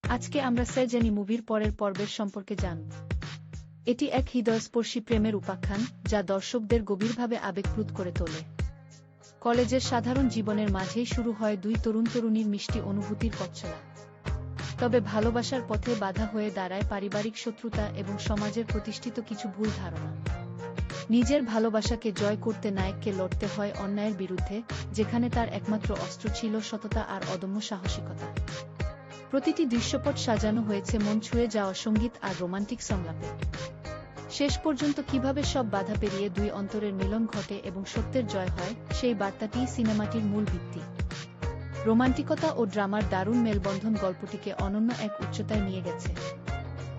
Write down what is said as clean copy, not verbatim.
আজকে আমরা সেজেনি মুভির পরের পর্বের সম্পর্কে জানব। এটি এক হৃদয়স্পর্শী প্রেমের উপাখ্যান যা দর্শকদের গভীরভাবে আবেগপ্লুত করে তোলে। কলেজের সাধারণ জীবনের মাঝেই শুরু হয় দুই তরুণ-তরুণীর মিষ্টি অনুভূতির পথচলা। তবে ভালোবাসার পথে বাধা হয়ে দাঁড়ায় পারিবারিক শত্রুতা এবং সমাজের প্রতিষ্ঠিত কিছু ভুল ধারণা। নিজের ভালোবাসাকে জয় করতে নায়ককে লড়তে হয় অন্যায়ের বিরুদ্ধে, যেখানে তার একমাত্র অস্ত্র ছিল সততা আর অদম্য সাহসিকতা। প্রতিটি দৃশ্যপট সাজানো হয়েছে মন ছুঁয়ে যাওয়া সঙ্গীত আর রোমান্টিক সংলাপে। শেষ পর্যন্ত কিভাবে সব বাধা পেরিয়ে দুই অন্তরের মিলন ঘটে এবং সত্যের জয় হয়, সেই বার্তাটিই সিনেমাটির মূল ভিত্তি। রোমান্টিকতা ও ড্রামার দারুণ মেলবন্ধন গল্পটিকে অনন্য এক উচ্চতায় নিয়ে গেছে।